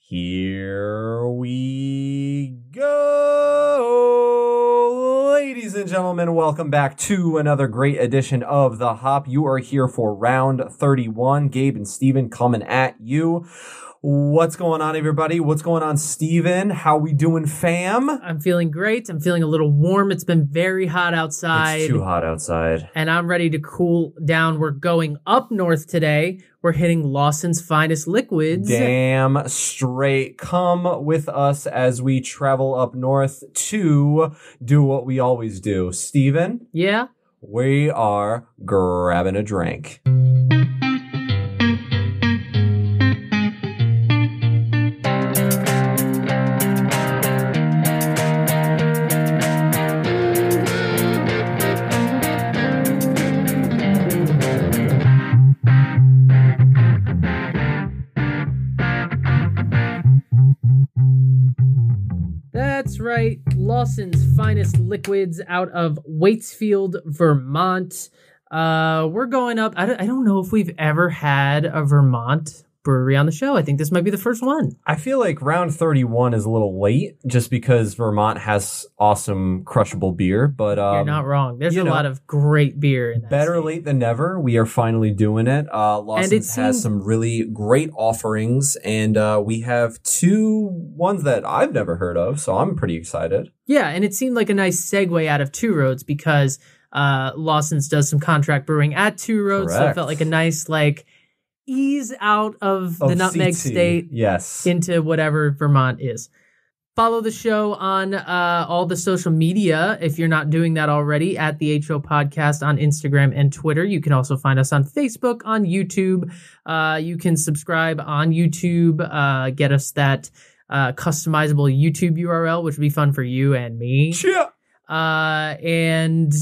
Here we go. Ladies and gentlemen, welcome back to another great edition of The Hop. You are here for round 31. Gabe and Steven coming at you. What's going on, everybody? What's going on, Steven? How we doing, fam? I'm feeling great. I'm feeling a little warm. It's been very hot outside. It's too hot outside. And I'm ready to cool down. We're going up north today. We're hitting Lawson's finest liquids. Damn straight. Come with us as we travel up north to do what we always do. Steven? Yeah? We are grabbing a drink. That's right. Lawson's finest liquids out of Waitsfield, Vermont. We're going up. I don't know if we've ever had a Vermont brewery on the show. I think this might be the first one. I feel like round 31 is a little late just because Vermont has awesome crushable beer, but You're not wrong. There's a lot of great beer in that better state. late than never. We are finally doing it. Lawson's has some really great offerings, and we have two ones that I've never heard of, so I'm pretty excited. Yeah, and it seemed like a nice segue out of Two Roads because Lawson's does some contract brewing at Two Roads, so it felt like a nice ease out of the Nutmeg CT. State Yes. into whatever Vermont is. Follow the show on all the social media if you're not doing that already at the HO Podcast on Instagram and Twitter. You can also find us on Facebook, on YouTube. You can subscribe on YouTube, get us that customizable YouTube URL, which would be fun for you and me. Yeah. And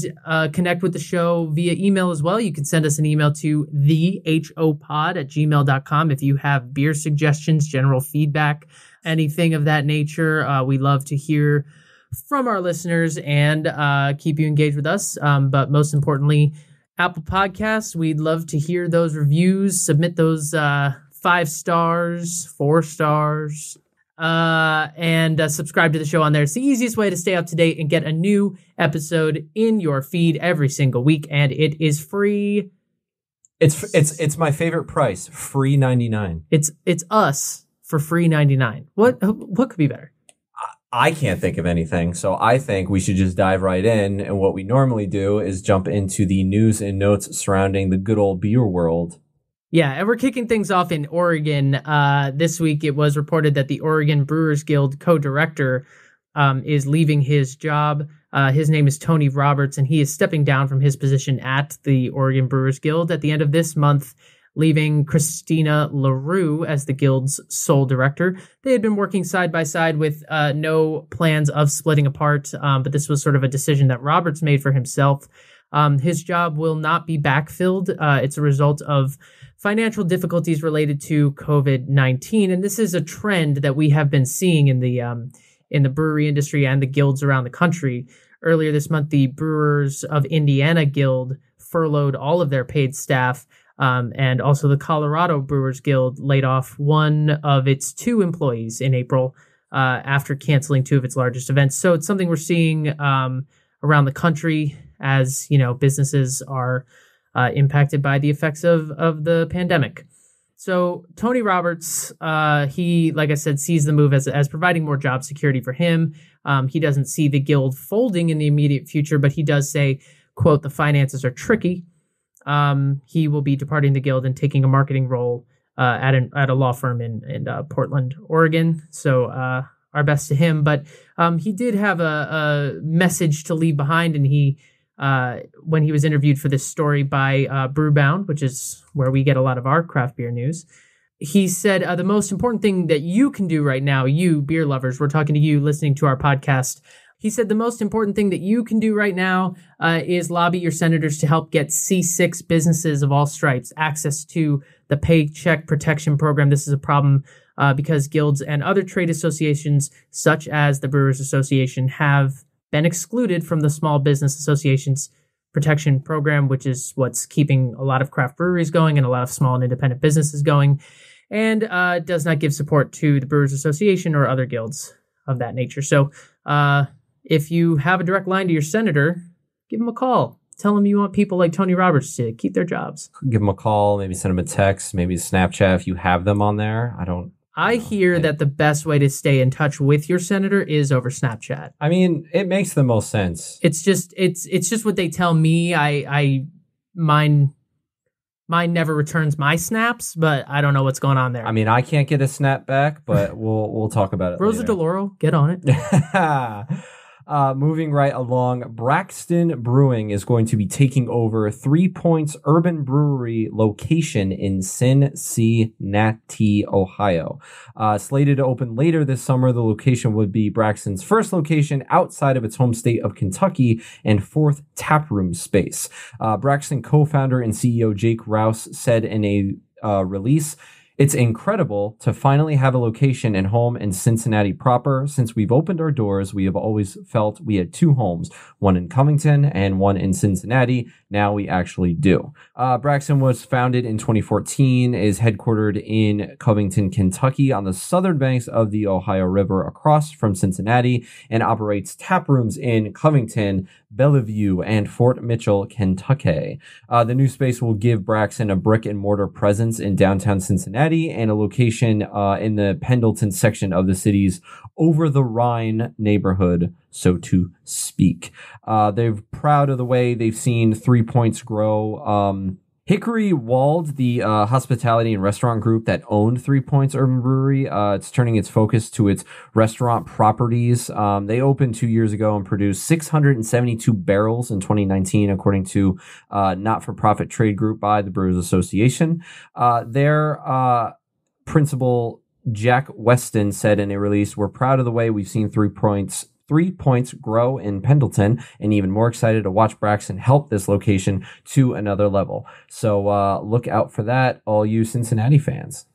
connect with the show via email as well. You can send us an email to thehopod@gmail.com if you have beer suggestions, general feedback, anything of that nature. We love to hear from our listeners and keep you engaged with us. But most importantly, Apple Podcasts, we'd love to hear those reviews. Submit those 5 stars, 4 stars. And subscribe to the show on there. It's the easiest way to stay up to date and get a new episode in your feed every single week, and it is free. It's my favorite price, free 99. It's us for free 99. What could be better? I can't think of anything, so I think we should just dive right in, and what we normally do is jump into the news and notes surrounding the good old beer world. Yeah, and we're kicking things off in Oregon. This week, it was reported that the Oregon Brewers Guild co-director is leaving his job. His name is Tony Roberts, and he is stepping down from his position at the Oregon Brewers Guild at the end of this month, leaving Christina LaRue as the Guild's sole director. They had been working side by side with no plans of splitting apart, but this was sort of a decision that Roberts made for himself. His job will not be backfilled. It's a result of financial difficulties related to COVID-19. And this is a trend that we have been seeing in the brewery industry and the guilds around the country. Earlier this month, the Brewers of Indiana Guild furloughed all of their paid staff. And also the Colorado Brewers Guild laid off one of its 2 employees in April after canceling 2 of its largest events. So it's something we're seeing around the country as, businesses are impacted by the effects of the pandemic. So Tony Roberts, he, like I said, sees the move as providing more job security for him. He doesn't see the guild folding in the immediate future, but he does say, quote, "The finances are tricky." He will be departing the guild and taking a marketing role at a law firm in Portland, Oregon. So our best to him. But he did have a message to leave behind, and he when he was interviewed for this story by Brewbound, which is where we get a lot of our craft beer news, he said, the most important thing that you can do right now, you beer lovers, we're talking to you listening to our podcast. He said the most important thing that you can do right now is lobby your senators to help get C6 businesses of all stripes access to the Paycheck Protection Program. This is a problem because guilds and other trade associations, such as the Brewers Association, have been excluded from the Small Business Association's protection program, which is what's keeping a lot of craft breweries going and a lot of small and independent businesses going. and does not give support to the Brewers Association or other guilds of that nature. So if you have a direct line to your senator, give him a call. Tell him you want people like Tony Roberts to keep their jobs. Give them a call, maybe send them a text, maybe a Snapchat if you have them on there. I hear that the best way to stay in touch with your senator is over Snapchat. I mean, it makes the most sense. It's just what they tell me. Mine never returns my snaps, but I don't know what's going on there. I mean, I can't get a snap back, but we'll talk about it Rosa later. DeLauro, get on it. Moving right along, Braxton Brewing is going to be taking over 3 Points Urban Brewery location in Cincinnati, Ohio. Slated to open later this summer, the location would be Braxton's first location outside of its home state of Kentucky and fourth taproom space. Braxton co-founder and CEO Jake Rouse said in a release, "It's incredible to finally have a location and home in Cincinnati proper. Since we've opened our doors, we have always felt we had two homes, one in Covington and one in Cincinnati. Now we actually do." Braxton was founded in 2014, is headquartered in Covington, Kentucky, on the southern banks of the Ohio River across from Cincinnati, and operates tap rooms in Covington, Bellevue, and Fort Mitchell, Kentucky. The new space will give Braxton a brick and mortar presence in downtown Cincinnati and a location in the Pendleton section of the city's over the Rhine neighborhood, so to speak. They're proud of the way they've seen 3 Points grow. Hickory Wald, the hospitality and restaurant group that owned 3 Points Urban Brewery, it's turning its focus to its restaurant properties. They opened 2 years ago and produced 672 barrels in 2019, according to not-for-profit trade group by the Brewers Association. Their principal, Jack Weston, said in a release, "We're proud of the way we've seen 3 Points grow in Pendleton, and even more excited to watch Braxton help this location to another level." So look out for that, all you Cincinnati fans.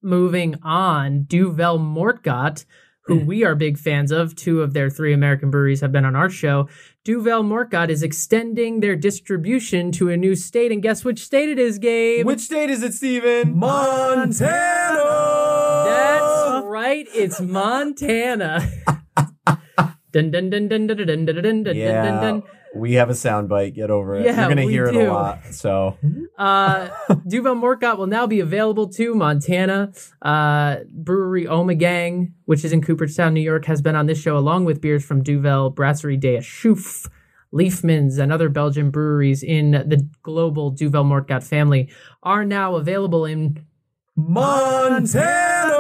Moving on, Duvel Mortgott, who we are big fans of. 2 of their 3 American breweries have been on our show. Duvel Mortgott is extending their distribution to a new state, and guess which state it is, Gabe? Which state is it, Steven? Montana! That's right, it's Montana. Dun, dun, dun, dun, dun, dun, dun, dun, dun, dun, dun. We have a soundbite. Get over it. Yeah, you're going to hear it do. a lot. So, Duvel Mortgott will now be available to Montana. Brewery Omegang, which is in Cooperstown, New York, has been on this show along with beers from Duvel, Brasserie des Choufs, Leafmans, and other Belgian breweries in the global Duvel Mortgott family are now available in Montana!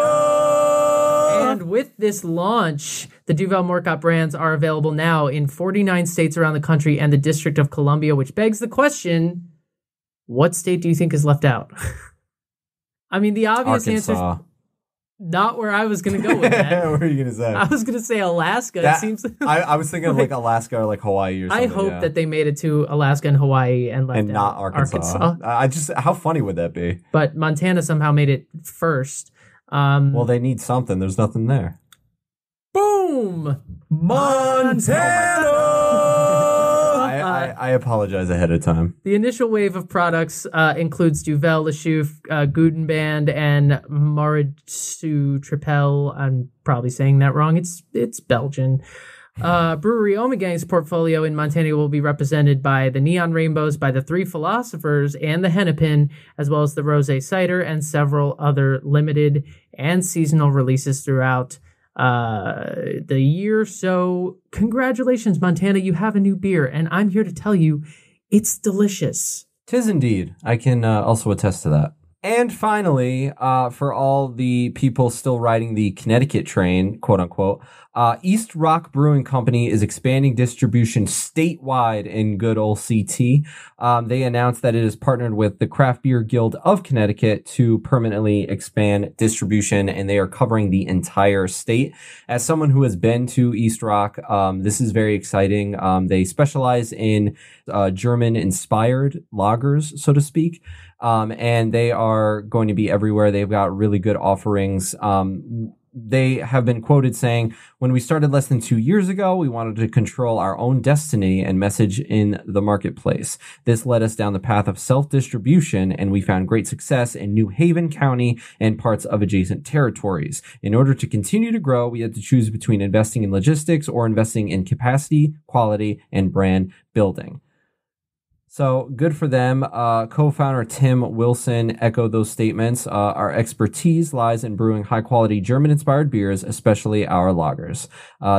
And with this launch, the Duvel Mortgott brands are available now in 49 states around the country and the District of Columbia, which begs the question, what state do you think is left out? I mean, the obvious answer is not where I was going to go with that. What are you going to say? I was going to say Alaska. It seems I was thinking of like Alaska or like Hawaii or something. I hope that they made it to Alaska and Hawaii and left and not Arkansas. How funny would that be? But Montana somehow made it first. Well, they need something. There's nothing there. Boom! Montana! I apologize ahead of time. The initial wave of products includes Duvel, Le Chouf, Gudenband, and Maritsu Tripel. I'm probably saying that wrong. It's Belgian. Brewery Omegang's portfolio in Montana will be represented by the Neon Rainbows, by the 3 Philosophers, and the Hennepin, as well as the Rosé Cider and several other limited and seasonal releases throughout the year. So congratulations, Montana, you have a new beer, and I'm here to tell you it's delicious. 'Tis indeed. I can also attest to that. And finally, for all the people still riding the Connecticut train, quote unquote, East Rock Brewing Company is expanding distribution statewide in good old CT. They announced that it has partnered with the Craft Beer Guild of Connecticut to permanently expand distribution, and they are covering the entire state. As someone who has been to East Rock, this is very exciting. They specialize in German-inspired lagers, so to speak. And they are going to be everywhere. They've got really good offerings. they have been quoted saying, when we started less than 2 years ago, we wanted to control our own destiny and message in the marketplace. This led us down the path of self-distribution, and we found great success in New Haven County and parts of adjacent territories. In order to continue to grow, we had to choose between investing in logistics or investing in capacity, quality, and brand building. So good for them. Co-founder Tim Wilson echoed those statements. Our expertise lies in brewing high-quality German-inspired beers, especially our lagers.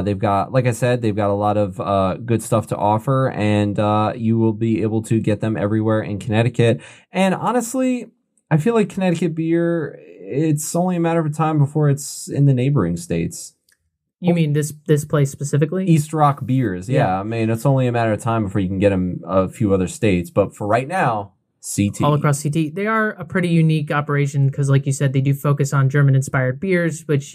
They've got, like I said, they've got a lot of good stuff to offer, and you will be able to get them everywhere in Connecticut. And honestly, I feel like Connecticut beer, it's only a matter of time before it's in the neighboring states. You mean this place specifically? East Rock Beers, yeah. I mean, it's only a matter of time before you can get them a few other states. But for right now, CT. All across CT. They are a pretty unique operation because, like you said, they do focus on German-inspired beers, which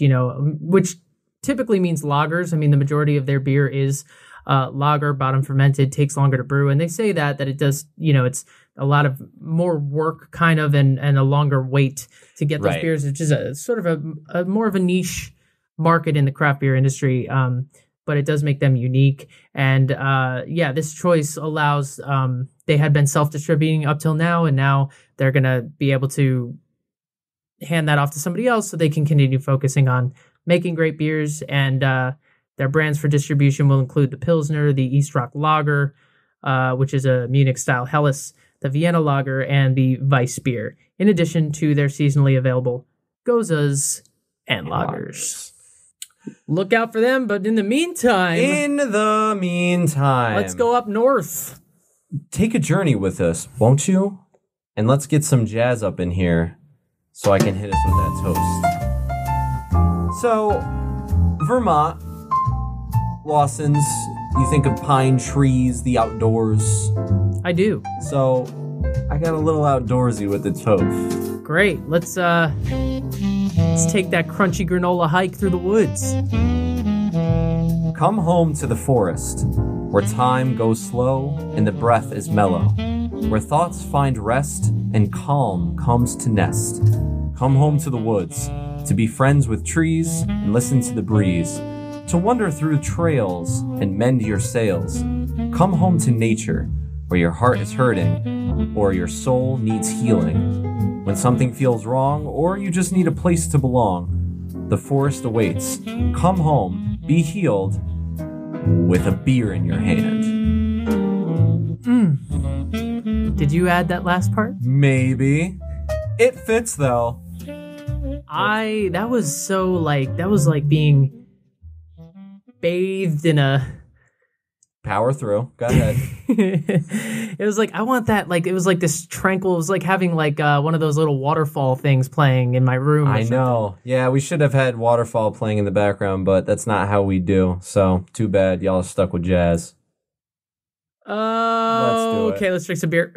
typically means lagers. I mean, the majority of their beer is lager, bottom fermented, takes longer to brew. And they say that it does, it's a lot of more work kind of and a longer wait to get those beers, which is a sort of a more of a niche market in the craft beer industry, but it does make them unique. And this choice allows, they had been self-distributing up till now, and now they're going to be able to hand that off to somebody else so they can continue focusing on making great beers. And their brands for distribution will include the Pilsner, the East Rock Lager, which is a Munich-style Helles, the Vienna Lager, and the Weiss beer, in addition to their seasonally available Gozas and lagers. Look out for them, but in the meantime, let's go up north. Take a journey with us, won't you? And let's get some jazz up in here so I can hit us with that toast. So, Vermont, Lawson's, you think of pine trees, the outdoors. I do. So, I got a little outdoorsy with the toast. Great. Let's take that crunchy granola hike through the woods. Come home to the forest, where time goes slow and the breath is mellow, where thoughts find rest and calm comes to nest. Come home to the woods, to be friends with trees and listen to the breeze, to wander through trails and mend your sails. Come home to nature, where your heart is hurting or your soul needs healing. When something feels wrong, or you just need a place to belong, the forest awaits. Come home, be healed, with a beer in your hand. Did you add that last part? Maybe. It fits, though. That was like being bathed in a... Power through. Go ahead. It was like, I want that, like, it was like this tranquil, it was like having like one of those little waterfall things playing in my room. I know. Yeah, we should have had waterfall playing in the background, but that's not how we do. So, too bad y'all are stuck with jazz. Let's do it. Okay, let's drink some beer.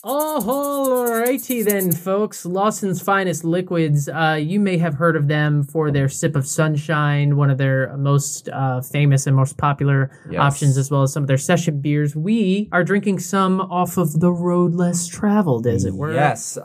Alrighty then, folks. Lawson's Finest Liquids. You may have heard of them for their Sip of Sunshine, one of their most famous and most popular options, as well as some of their session beers. We are drinking some off of the road less traveled, as it were. Yes,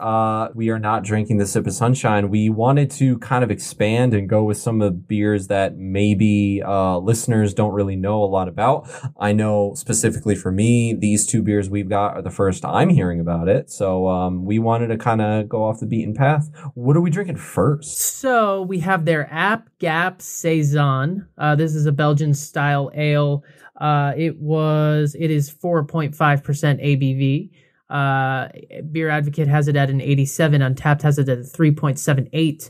we are not drinking the Sip of Sunshine. We wanted to kind of expand and go with some of the beers that maybe listeners don't really know a lot about. I know specifically for me, these two beers we've got are the first I'm hearing about it. So we wanted to kind of go off the beaten path. What are we drinking first? So we have their Gap Saison. This is a Belgian style ale. It is 4.5% ABV. Beer Advocate has it at an 87. Untapped has it at a 3.78.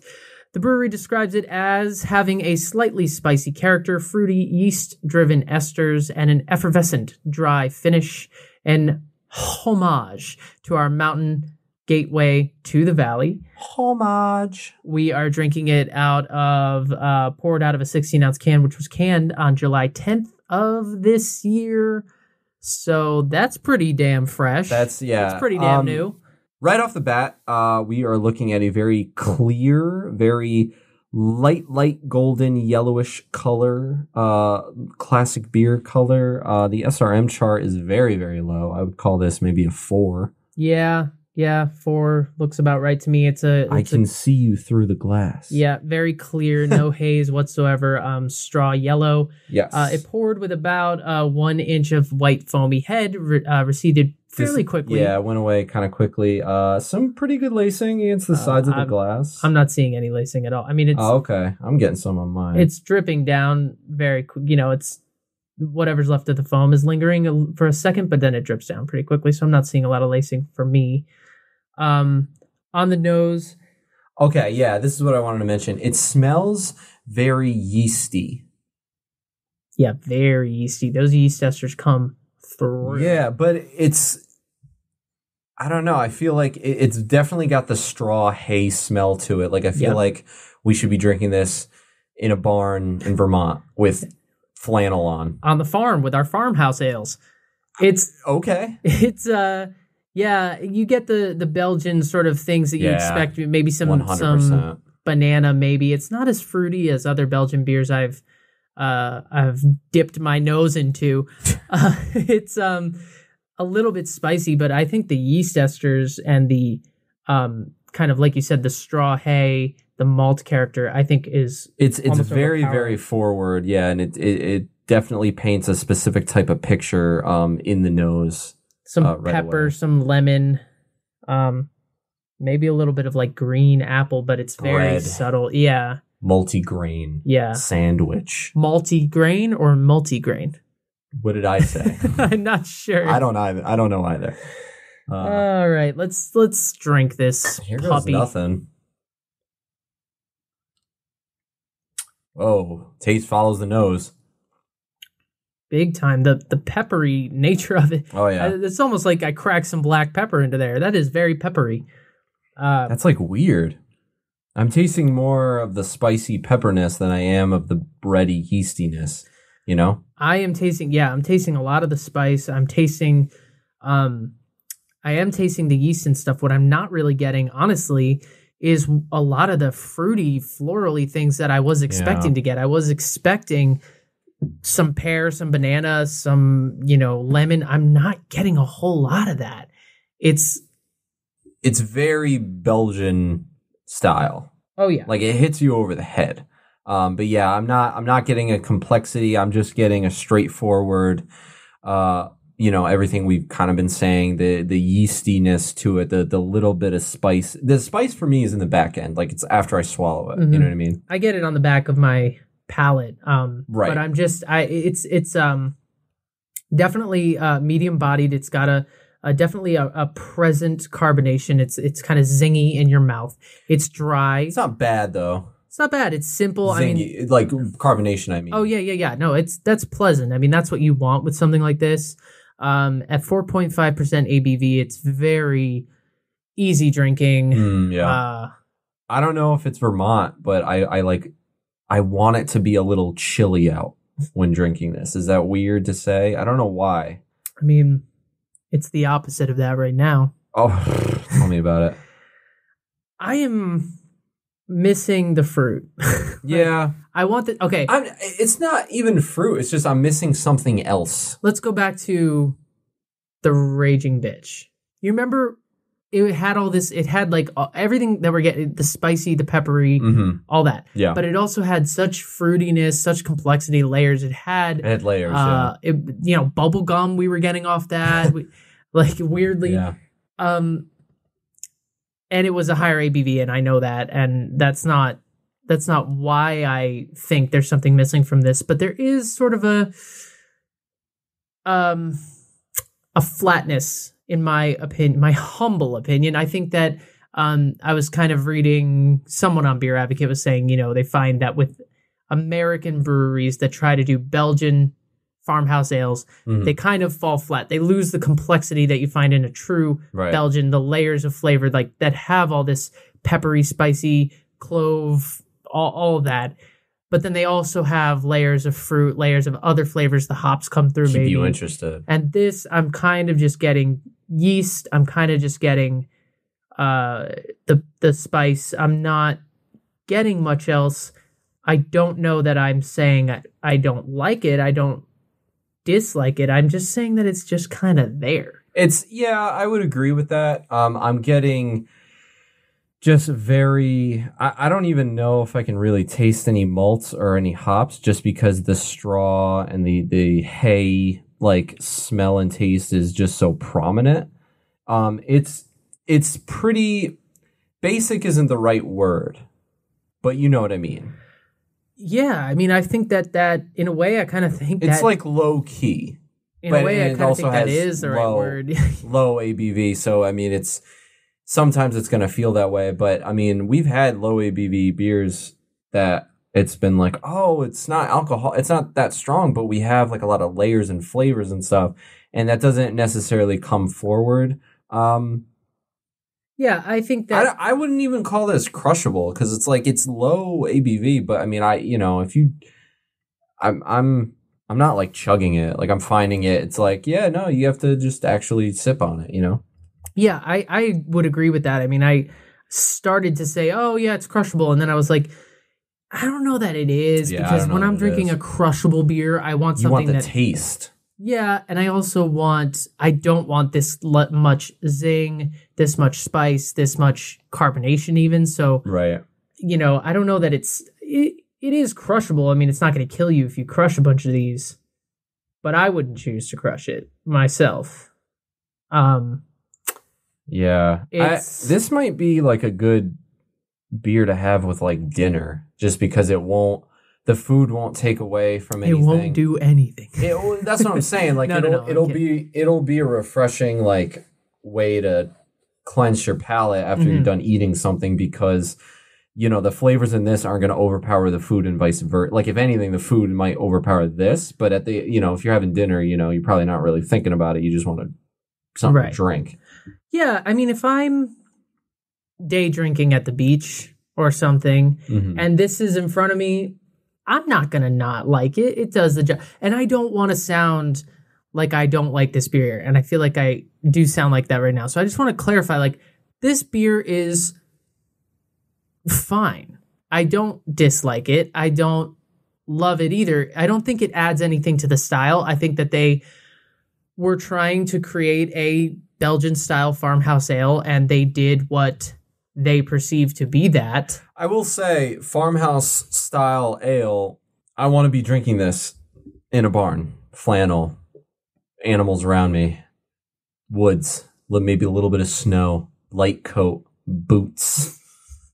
The brewery describes it as having a slightly spicy character, fruity yeast-driven esters, and an effervescent dry finish, and homage to our mountain gateway to the valley. Homage. We are drinking it poured out of a 16-ounce can, which was canned on July 10th of this year. So that's pretty damn fresh. That's pretty damn new. Right off the bat, we are looking at a very clear, very light golden yellowish color, classic beer color. The SRM chart is very, very low. I would call this maybe a 4. Yeah, 4 looks about right to me. I can see you through the glass. Yeah, very clear, no haze whatsoever. Straw yellow. Yes. It poured with about 1 inch of white foamy head, receded fairly quickly. Yeah, it went away kind of quickly. Some pretty good lacing against the sides of the glass. I'm not seeing any lacing at all. I mean, it's... Oh, okay. I'm getting some on mine. It's dripping down very quick. It's... Whatever's left of the foam is lingering for a second, but then it drips down pretty quickly. So I'm not seeing a lot of lacing for me. On the nose. Okay, yeah, this is what I wanted to mention. It smells very yeasty. Yeah, very yeasty. Those yeast esters come through. Yeah, but I don't know. I feel like it's definitely got the straw hay smell to it. Like, I feel like we should be drinking this in a barn in Vermont with flannel on the farm with our farmhouse ales. It's okay. It's you get the Belgian sort of things that you expect. Maybe some 100%. Banana. Maybe it's not as fruity as other Belgian beers I've dipped my nose into. It's a little bit spicy, but I think the yeast esters and the kind of, like you said, the straw hay, the malt character, I think it's very, very forward. Yeah, and it definitely paints a specific type of picture in the nose. Some right pepper, away. some lemon, maybe a little bit of like green apple, but it's very subtle. Yeah. Multi-grain. Yeah. Sandwich. Multi-grain or multi-grain? What did I say? I'm not sure. I don't know either. All right, let's drink this. Here goes puppy. nothing. Oh, taste follows the nose. Big time. The peppery nature of it. Oh, yeah. It's almost like I cracked some black pepper into there. That is very peppery. That's like weird. I'm tasting more of the spicy pepperness than I am of the bready yeastiness, I'm tasting a lot of the spice. I am tasting the yeast and stuff. What I'm not really getting, honestly, is a lot of the fruity, florally things that I was expecting to get. I was expecting some pear, some banana, some, lemon. I'm not getting a whole lot of that. It's very Belgian style. Oh yeah. Like, it hits you over the head. But yeah, I'm not getting a complexity. I'm just getting a straightforward, everything we've kind of been saying, the yeastiness to it, the little bit of spice. The spice for me is in the back end. Like, it's after I swallow it. Mm-hmm. You know what I mean? I get it on the back of my palate. Right. But it's definitely medium bodied. It's got definitely a present carbonation. It's kind of zingy in your mouth. It's dry. It's not bad though. It's not bad. It's simple. Zingy, like carbonation, I mean. Oh yeah. No, that's pleasant. I mean, that's what you want with something like this. At 4.5% ABV, it's very easy drinking. I don't know if it's Vermont, but I want it to be a little chilly out when drinking this. Is that weird to say? I don't know why. I mean, it's the opposite of that right now. Oh, tell me about it. I am missing the fruit. Yeah. I want the... Okay. It's not even fruit. It's just I'm missing something else. Let's go back to the Raging Bitch. You remember it had all this... It had like everything that we're getting, the spicy, the peppery, all that. Yeah. But it also had such fruitiness, such complexity, layers. It had layers, bubble gum we were getting off that. Like, weirdly. Yeah. And it was a higher ABV, and I know that, and that's not why I think there's something missing from this, but there is sort of a flatness, in my opinion, my humble opinion. I think that I was kind of reading, someone on Beer Advocate was saying, they find that with American breweries that try to do Belgian farmhouse ales, they kind of fall flat. They lose the complexity that you find in a true Belgian, the layers of flavor like that have all this peppery, spicy, clove, all of that. but then they also have layers of fruit, layers of other flavors. The hops come through. Keep maybe you interested. And this, I'm kind of just getting yeast. I'm kind of just getting the spice. I'm not getting much else. I don't know that I'm saying I don't like it. I don't dislike it. I'm just saying that it's just kind of there. I would agree with that. I'm getting just I don't even know if I can really taste any malts or any hops, just because the straw and the hay like smell and taste is just so prominent. It's pretty basic isn't the right word, but you know what I mean. Yeah, I mean, I think that in a way, I kind of think it's that like low key. In a way, I kind of think that is the right word. Low ABV, so I mean, sometimes it's going to feel that way, but I mean, we've had low ABV beers that it's been like, oh, it's not alcohol, it's not that strong, but we have like a lot of layers and flavors and stuff, and that doesn't necessarily come forward. Yeah, I think that I wouldn't even call this crushable, because it's like it's low ABV, but I mean, I'm not like chugging it, like I'm finding it. It's like, yeah, no, you have to just actually sip on it, you know? Yeah, I would agree with that. I mean, I started to say, oh yeah, it's crushable, and then I was like, I don't know that it is, because when I'm drinking a crushable beer, I want something you want the taste. Yeah, and I don't want this much zing, this much spice, this much carbonation even. So, right. I don't know that it is crushable. I mean, it's not going to kill you if you crush a bunch of these, but I wouldn't choose to crush it myself. Yeah. This might be like a good beer to have with like dinner, just because the food won't take away from anything. It won't do anything. That's what I'm saying. Like it'll be a refreshing like way to cleanse your palate after you're done eating something, because the flavors in this aren't going to overpower the food and vice versa. Like if anything, the food might overpower this, but at the if you're having dinner, you're probably not really thinking about it. You just want something to drink. Yeah, I mean, if I'm day drinking at the beach or something, and this is in front of me, I'm not going to not like it. It does the job. And I don't want to sound like I don't like this beer. And I feel like I do sound like that right now. So I just want to clarify, like, this beer is fine. I don't dislike it. I don't love it either. I don't think it adds anything to the style. I think that they were trying to create a Belgian-style farmhouse ale, and they did what they perceive to be that. I will say, farmhouse style ale, I want to be drinking this in a barn. Flannel, animals around me, woods, maybe a little bit of snow, light coat, boots.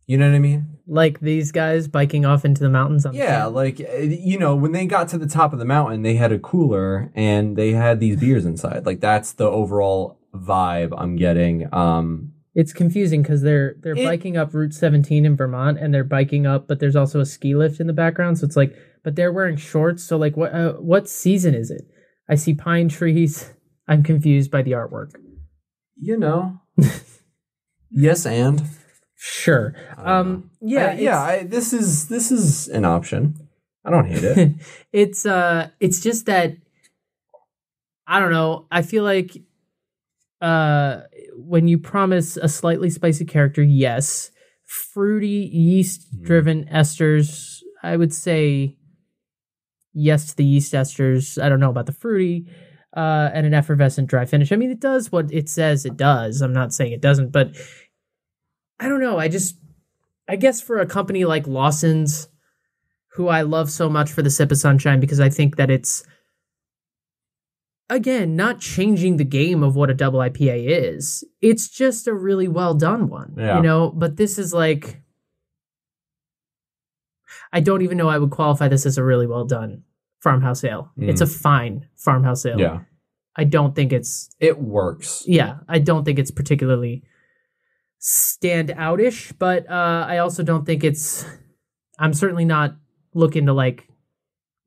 You know what I mean? Like these guys biking off into the mountains. Like, when they got to the top of the mountain, they had a cooler and they had these beers inside. Like, that's the overall vibe I'm getting. It's confusing because they're biking up Route 17 in Vermont, and they're biking up, but there's also a ski lift in the background. So it's like, but they're wearing shorts. So like, what season is it? I see pine trees. I'm confused by the artwork. Yes, and sure. This is an option. I don't hate it. It's just that I don't know. I feel like when you promise a slightly spicy character, yes. Fruity, yeast-driven esters, I would say yes to the yeast esters. I don't know about the fruity, and an effervescent dry finish. I mean, it does what it says it does. I'm not saying it doesn't, but I don't know. I guess for a company like Lawson's, who I love so much for the Sip of Sunshine, because I think that it's, again, not changing the game of what a double IPA is. It's just a really well done one, but this is like, I don't even know I would qualify this as a really well done farmhouse ale. It's a fine farmhouse ale. Yeah. I don't think it works. Yeah. I don't think it's particularly stand outish, but I also don't think I'm certainly not looking to like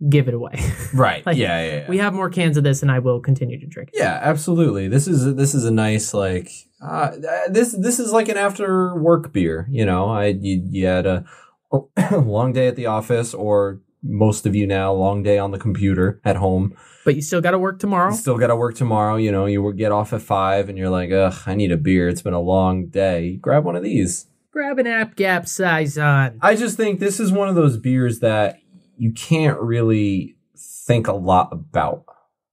give it away. Right. Like, yeah. We have more cans of this, and I will continue to drink it. Yeah, absolutely. This is a nice this is like an after work beer. You had a long day at the office, or most of you now, long day on the computer at home. But you still got to work tomorrow. You still got to work tomorrow. You know, you will get off at 5 and you're like, ugh, I need a beer. It's been a long day. Grab one of these. Grab an App Gap Saison. I just think this is one of those beers that you can't really think a lot about,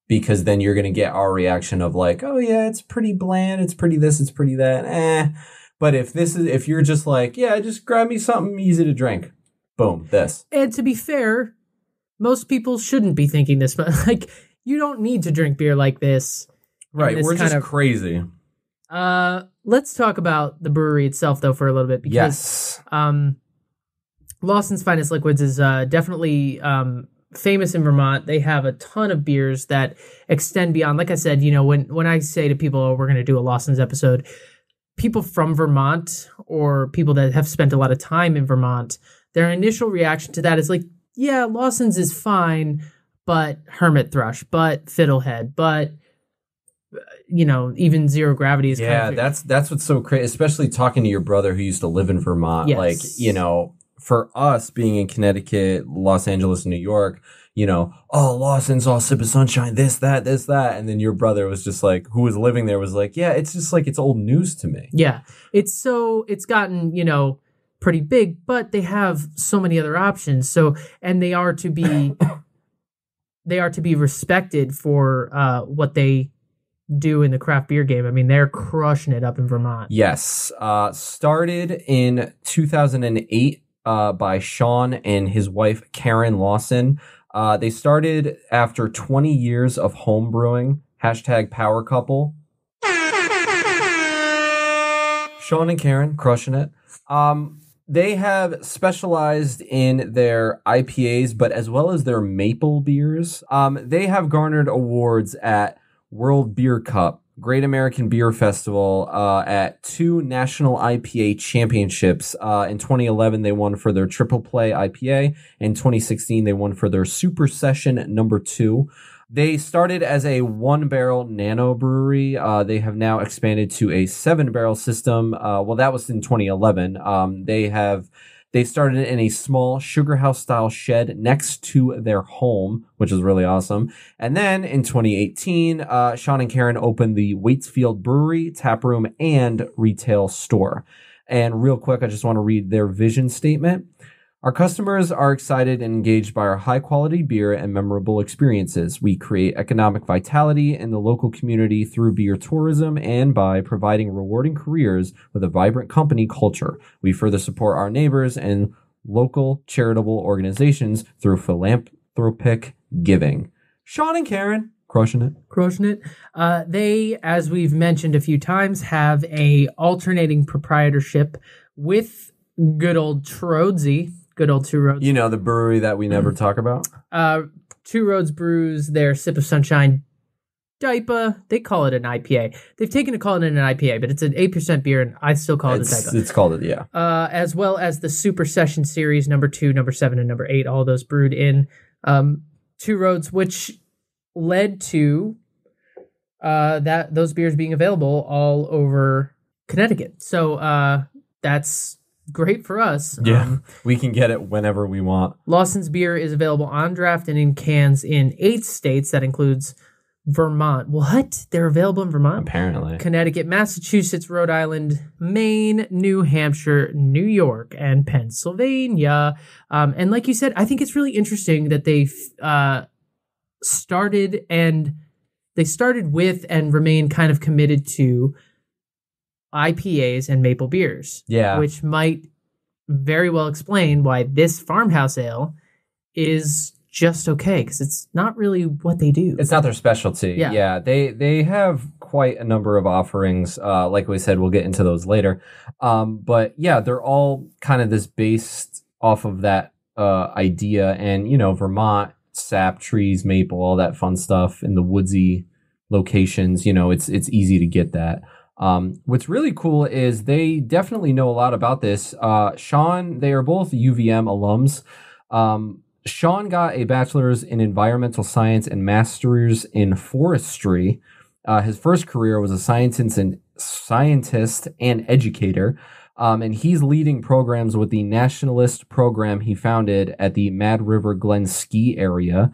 because then you're going to get our reaction of like, oh yeah, it's pretty bland. It's pretty this, it's pretty that. But if you're just like, yeah, just grab me something easy to drink. Boom, this. And to be fair, most people shouldn't be thinking this, but like, you don't need to drink beer like this. Right, we're just crazy. Let's talk about the brewery itself, though, for a little bit. Because, yes. Lawson's Finest Liquids is definitely famous in Vermont. They have a ton of beers that extend beyond. Like I said, you know, when I say to people, oh, we're going to do a Lawson's episode, people from Vermont or people that have spent a lot of time in Vermont, their initial reaction to that is like, yeah, Lawson's is fine, but Hermit Thrush, but Fiddlehead, but, you know, even Zero Gravity is kind of... that's what's so crazy, especially talking to your brother who used to live in Vermont. Yes. Like, you know, for us being in Connecticut, Los Angeles, New York, you know, oh, Lawson's, all Sip of Sunshine, this, that. And then your brother was just like, who was living there was like, yeah, it's just like, it's old news to me. Yeah. It's gotten, you know, pretty big, but they have so many other options. So, and they are to be respected for what they do in the craft beer game. I mean, they're crushing it up in Vermont. Yes. Started in 2008 by Sean and his wife, Karen Lawson. They started after 20 years of home brewing. # power couple. Sean and Karen, crushing it. They have specialized in their IPAs, but as well as their maple beers. They have garnered awards at World Beer Cup, Great American Beer Festival, at 2 national IPA championships. In 2011, they won for their Triple Play IPA. In 2016, they won for their Super Session number 2. They started as a 1-barrel nano brewery. They have now expanded to a 7-barrel system. Well, that was in 2011. They started in a small sugar house style shed next to their home, which is really awesome. And then in 2018, Sean and Karen opened the Waitsfield brewery, taproom, and retail store. And real quick, I just want to read their vision statement. Our customers are excited and engaged by our high-quality beer and memorable experiences. We create economic vitality in the local community through beer tourism and by providing rewarding careers with a vibrant company culture. We further support our neighbors and local charitable organizations through philanthropic giving. Sean and Karen, crushing it. They, as we've mentioned a few times, have a alternating proprietorship with good old Trodesy. Good old Two Roads. You know, the brewery that we never talk about? Two Roads brews their Sip of Sunshine DIPA. They call it an IPA. They've taken to calling it an IPA, but it's an 8% beer, and I still call it a DIPA. It's called it, yeah. As well as the Super Session Series, number 2, number 7, and number 8, all those brewed in Two Roads, which led to those beers being available all over Connecticut. So that's great for us. Yeah, we can get it whenever we want. Lawson's beer is available on draft and in cans in 8 states. That includes Vermont. What? They're available in Vermont? Apparently. Connecticut, Massachusetts, Rhode Island, Maine, New Hampshire, New York, and Pennsylvania. And like you said, I think it's really interesting that they started with and remain kind of committed to IPAs and maple beers. Yeah. Which might very well explain why this farmhouse ale is just okay, because it's not really what they do. It's not their specialty. Yeah. They have quite a number of offerings. Like we said, we'll get into those later. But yeah, they're all kind of this based off of that idea. And, you know, Vermont, sap, trees, maple, all that fun stuff in the woodsy locations, you know, it's easy to get that. What's really cool is they definitely know a lot about this. Sean, they are both UVM alums. Sean got a bachelor's in environmental science and master's in forestry. His first career was a scientist and educator. And he's leading programs with the nationalist program he founded at the Mad River Glen ski area.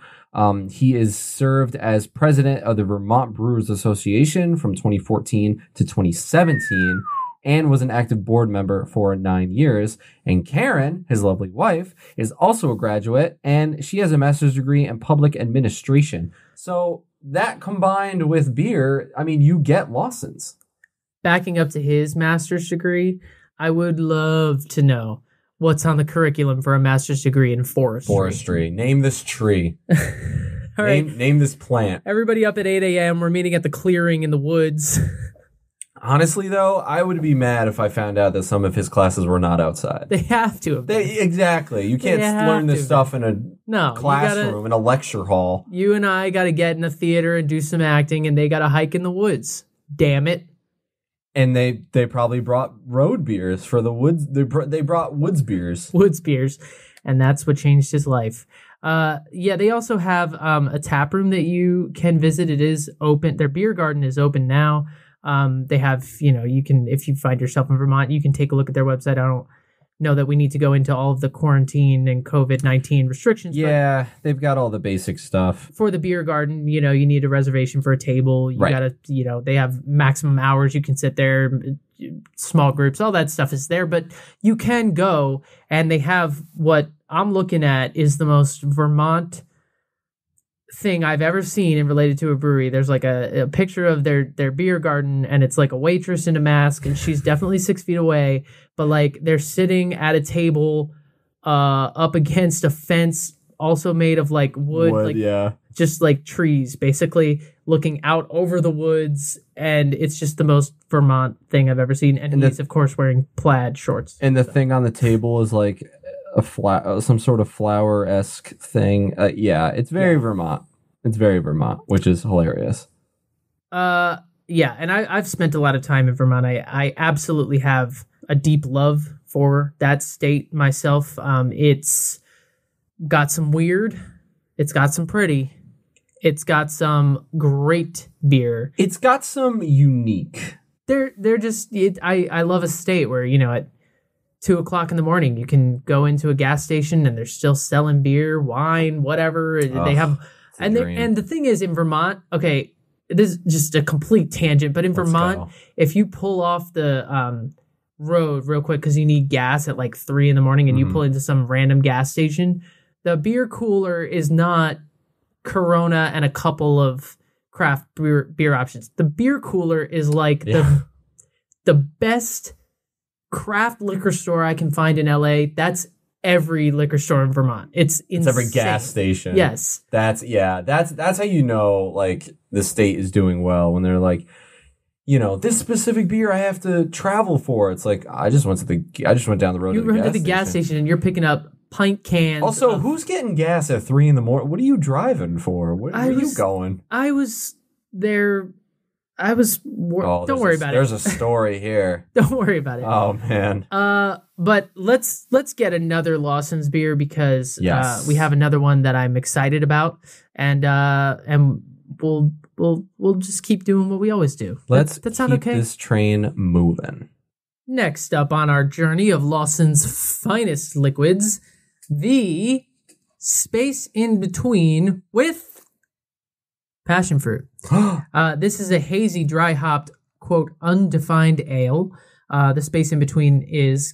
He is served as president of the Vermont Brewers Association from 2014 to 2017 and was an active board member for 9 years. And Karen, his lovely wife, is also a graduate, and she has a master's degree in public administration. So that combined with beer, I mean, you get Lawson's. Backing up to his master's degree, I would love to know what's on the curriculum for a master's degree in forestry. Forestry. Name this tree. All right. Name this plant. Everybody up at 8 a.m. We're meeting at the clearing in the woods. Honestly, though, I would be mad if I found out that some of his classes were not outside. They have to have been. Exactly. You can't learn this stuff in a classroom, in a lecture hall. You and I got to get in a theater and do some acting, and they got to hike in the woods. Damn it. And they probably brought road beers for the woods. They brought woods beers. Woods beers. And that's what changed his life. They also have a tap room that you can visit. It is open. Their beer garden is open now. They have, you can, if you find yourself in Vermont, you can take a look at their website. I don't know that we need to go into all of the quarantine and COVID-19 restrictions. Yeah, they've got all the basic stuff. For the beer garden, you need a reservation for a table. You gotta, they have maximum hours you can sit there, small groups, all that stuff is there. But you can go, and they have what I'm looking at is the most Vermont thing I've ever seen and related to a brewery. There's like a picture of their beer garden, and it's like a waitress in a mask, and she's definitely 6 feet away, but like they're sitting at a table up against a fence also made of like wood, just like trees basically, looking out over the woods, and it's just the most Vermont thing I've ever seen. And he's of course wearing plaid shorts. And the thing on the table is like some sort of flower-esque thing. It's very Vermont. It's very Vermont, which is hilarious. And I've spent a lot of time in Vermont. I absolutely have a deep love for that state myself. It's got some weird. It's got some pretty. It's got some great beer. It's got some unique. They're just. I love a state where at 2:00 in the morning, you can go into a gas station and they're still selling beer, wine, whatever. They have, and the thing is in Vermont, okay, this is just a complete tangent, but in Vermont, if you pull off the road real quick because you need gas at like 3 a.m. and you pull into some random gas station, the beer cooler is not Corona and a couple of craft beer options. The beer cooler is like the best craft liquor store I can find in LA. That's every liquor store in Vermont. It's insane. It's every gas station. Yes. That's how you know like the state is doing well, when they're like, this specific beer I have to travel for. It's like I just went down the road. You run to the gas station and you're picking up pint cans. Also, who's getting gas at 3 a.m? What are you driving for? Where are you going? I was there. Don't worry about it. There's a story here. Don't worry about it. Oh man. But let's get another Lawson's beer because we have another one that I'm excited about, and we'll just keep doing what we always do. Let's that sound keep okay? this train moving. Next up on our journey of Lawson's finest liquids, the Space in Between with passion fruit. This is a hazy, dry hopped, quote, undefined ale. The space in between is,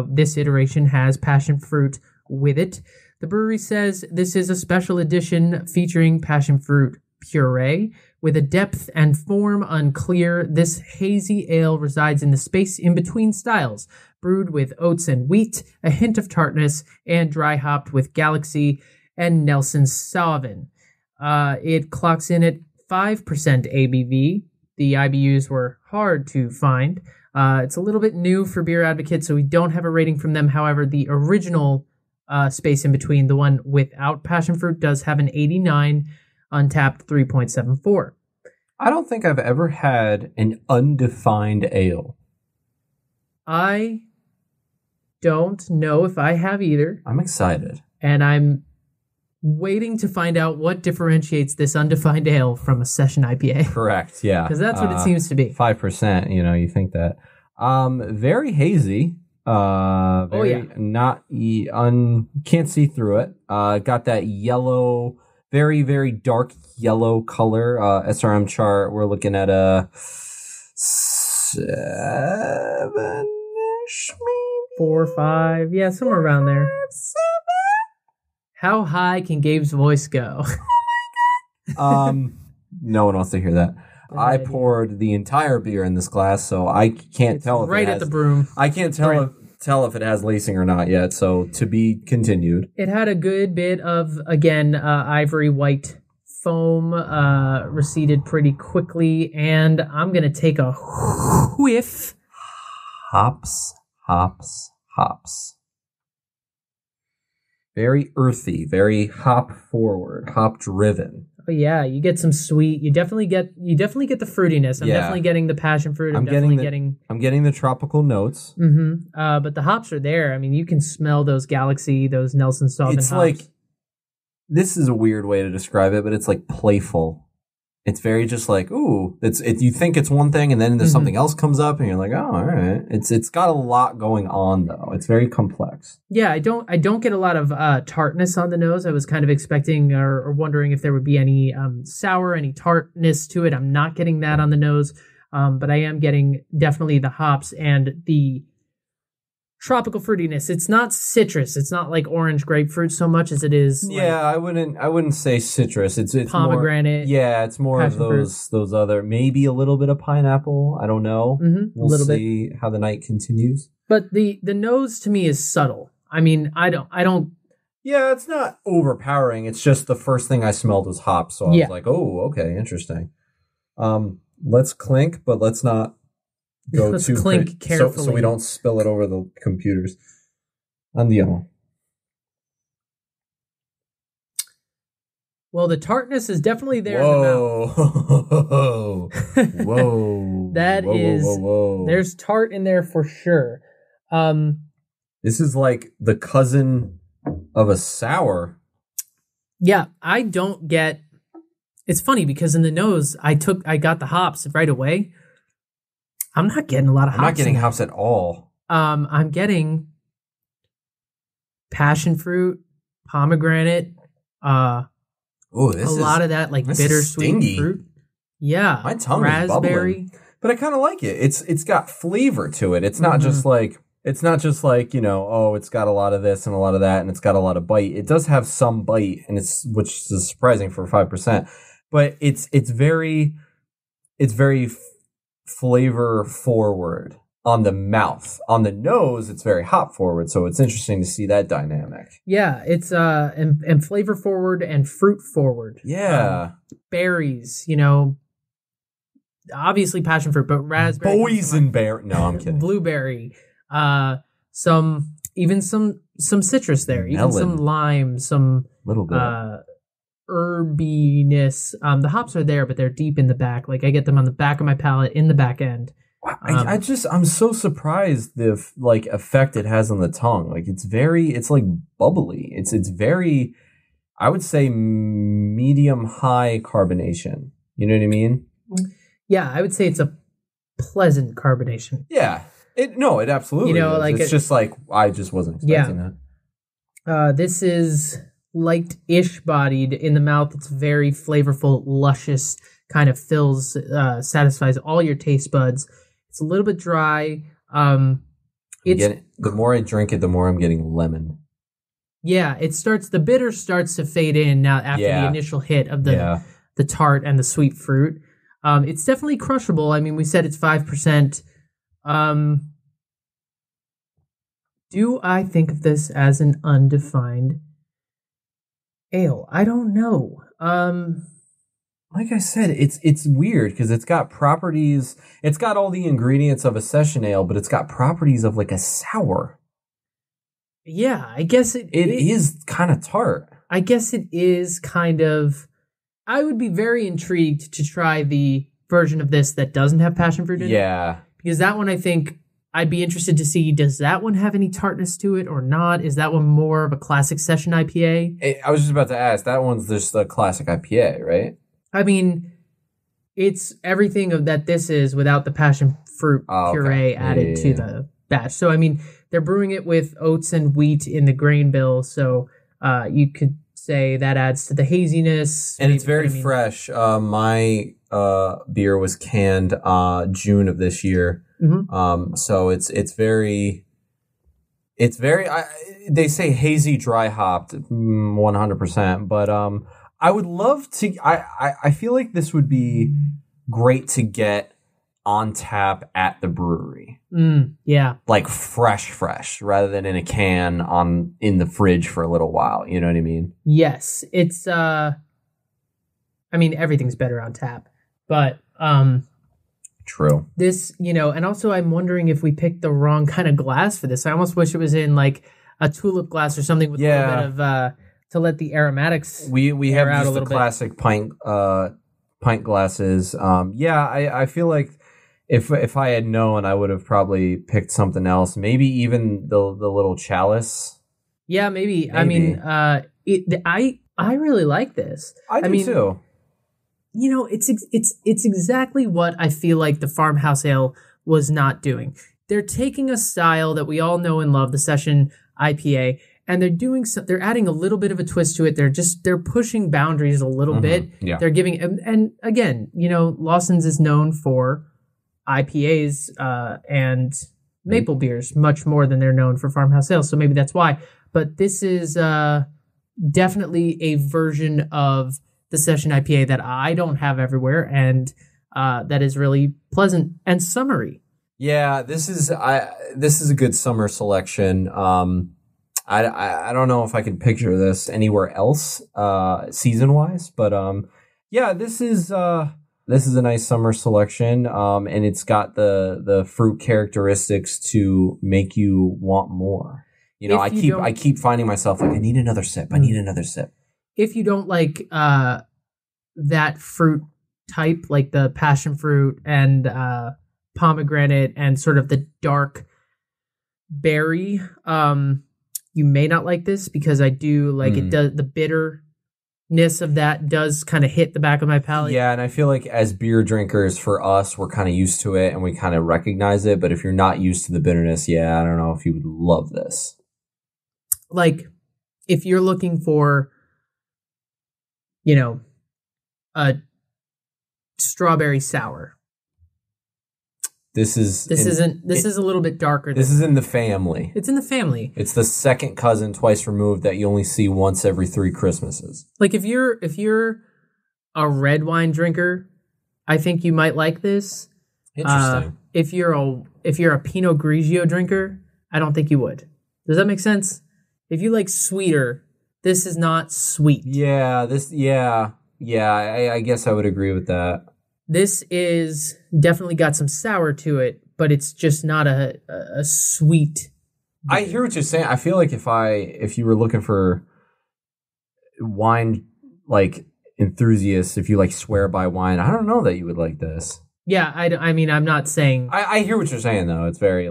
this iteration has passion fruit with it. The brewery says this is a special edition featuring passion fruit puree. With a depth and form unclear, this hazy ale resides in the space in between styles, brewed with oats and wheat, a hint of tartness, and dry hopped with Galaxy and Nelson's Sauvin. It clocks in at 5% ABV. The IBUs were hard to find. It's a little bit new for Beer Advocate, so we don't have a rating from them. However, the original space in between, the one without passion fruit, does have an 89, Untapped 3.74. I don't think I've ever had an undefined ale. I don't know if I have either. I'm excited. And I'm waiting to find out what differentiates this undefined ale from a session IPA. Correct, yeah. Because that's what it seems to be. 5%, you think that. Very hazy. Very not can't see through it. Got that yellow, very, very dark yellow color. SRM chart, we're looking at a 7-ish, maybe 4 or 5. Yeah, somewhere around there. 7. How high can Gabe's voice go? No one wants to hear that. I poured the entire beer in this glass, so I can't tell if right it has, at the broom. I can't tell if it has lacing or not yet. So to be continued. It had a good bit of, again, ivory white foam, receded pretty quickly, and I'm gonna take a whiff. Hops. Very earthy, very hop forward, hop driven. Oh yeah, you get some sweet. You definitely get the fruitiness. I'm definitely getting the passion fruit. I'm getting the tropical notes. Mm-hmm. But the hops are there. I mean, you can smell those Galaxy, those Nelson Sauvin hops. It's like, this is a weird way to describe it, but it's like playful. It's very just like, ooh, you think it's one thing, and then there's something else comes up, and you're like, oh, all right. It's got a lot going on though. It's very complex. Yeah, I don't get a lot of tartness on the nose. I was kind of expecting or wondering if there would be any sour, any tartness to it. I'm not getting that on the nose, but I am getting definitely the hops and the tropical fruitiness. It's not citrus. It's not like orange grapefruit so much as it is. Yeah, I wouldn't say citrus. It's pomegranate. More, yeah, it's more of those other, maybe a little bit of pineapple. I don't know. We'll see how the night continues. But the nose to me is subtle. I mean, I don't. Yeah, it's not overpowering. It's just the first thing I smelled was hops, so I was like, oh, okay, interesting. Let's clink, but let's not go let's too clink carefully, so we don't spill it over the computers. Andiamo. Well, the tartness is definitely there Whoa. in the mouth. Whoa. Whoa. There's tart in there for sure. This is like the cousin of a sour. Yeah, I don't get. It's funny because in the nose, I got the hops right away. I'm not getting a lot of hops. I'm not getting hops at all. I'm getting passion fruit, pomegranate, a lot of that like bittersweet fruit. Yeah. My tongue raspberry. is bubbling. But I kind of like it. It's got flavor to it. It's not just like it's got a lot of this and a lot of that and it's got a lot of bite. It does have some bite and which is surprising for 5%. But it's very flavor forward on the mouth. On the nose, it's very hop forward, so it's interesting to see that dynamic. Yeah, it's and flavor forward and fruit forward. Yeah. Berries, obviously passion fruit, but raspberry. Boysenberry. No, I'm kidding. Blueberry. Some citrus there, even some lime, some little bit. Herbiness. The hops are there, but they're deep in the back. Like I get them on the back of my palate, in the back end. I'm so surprised the effect it has on the tongue. Like it's like bubbly. It's very, I would say medium high carbonation. You know what I mean? Yeah, I would say it's a pleasant carbonation. Yeah. It absolutely is. It's just like I just wasn't expecting that. This is light-ish bodied in the mouth. It's very flavorful, luscious, kind of fills, satisfies all your taste buds. It's a little bit dry. The more I drink it, the more I'm getting lemon. Yeah, the bitter starts to fade in now after the initial hit of the tart and the sweet fruit. It's definitely crushable. I mean, we said it's 5%. Do I think of this as an undefined ale? I don't know. Like I said, it's weird because it's got properties. It's got all the ingredients of a session ale, but it's got properties of like a sour. Yeah, I guess it is kind of tart. I guess it is kind of. I would be very intrigued to try the version of this that doesn't have passion fruit in it. Yeah, because that one I think I'd be interested to see, does that one have any tartness to it or not? Is that one more of a classic session IPA? I was just about to ask. That one's just a classic IPA, right? I mean, It's everything of that this is without the passion fruit puree added to the batch. So, I mean, they're brewing it with oats and wheat in the grain bill. So you could say that adds to the haziness. And it's very fresh. My beer was canned June of this year. Mm-hmm. So it's very, they say hazy, dry hopped 100%, but I would love to, I feel like this would be great to get on tap at the brewery. Yeah. Like fresh, rather than in a can in the fridge for a little while. You know what I mean? Yes. It's, I mean, everything's better on tap, but, true. This, and also I'm wondering if we picked the wrong kind of glass for this. I almost wish it was in like a tulip glass or something with a little bit of, to let the aromatics we have out just the classic pint glasses. I feel like if I had known, I would have probably picked something else. Maybe even the little chalice. Yeah, maybe. I mean, I really like this. I do too. It's exactly what I feel like the farmhouse ale was not doing. They're taking a style that we all know and love, the session IPA, and they're adding a little bit of a twist to it. They're pushing boundaries a little bit. Yeah. They're giving, and again, Lawson's is known for IPAs and maple beers much more than they're known for farmhouse ales. So maybe that's why. But this is definitely a version of the session IPA that I don't have everywhere, and that is really pleasant and summery. Yeah, this is a good summer selection. I don't know if I can picture this anywhere else season wise, but this is a nice summer selection, and it's got the fruit characteristics to make you want more. I keep finding myself like I need another sip. If you don't like that fruit type, like the passion fruit and pomegranate and sort of the dark berry, you may not like this, because I do like it does, the bitterness of that does kind of hit the back of my palate. Yeah, and I feel like as beer drinkers, for us, we're kind of used to it and we kind of recognize it. But if you're not used to the bitterness, I don't know if you would love this. Like, if you're looking for, a strawberry sour. This is a little bit darker. This is in the family. It's in the family. It's the second cousin twice removed that you only see once every 3 Christmases. Like if you're a red wine drinker, I think you might like this. Interesting. If you're a Pinot Grigio drinker, I don't think you would. Does that make sense? If you like sweeter, this is not sweet. Yeah, I guess I would agree with that. This is definitely got some sour to it, but it's just not a sweet beer. I hear what you're saying. I feel like if you were looking for wine like enthusiasts, if you like swear by wine, I don't know that you would like this. Yeah, I mean, I'm not saying. I hear what you're saying though. It's very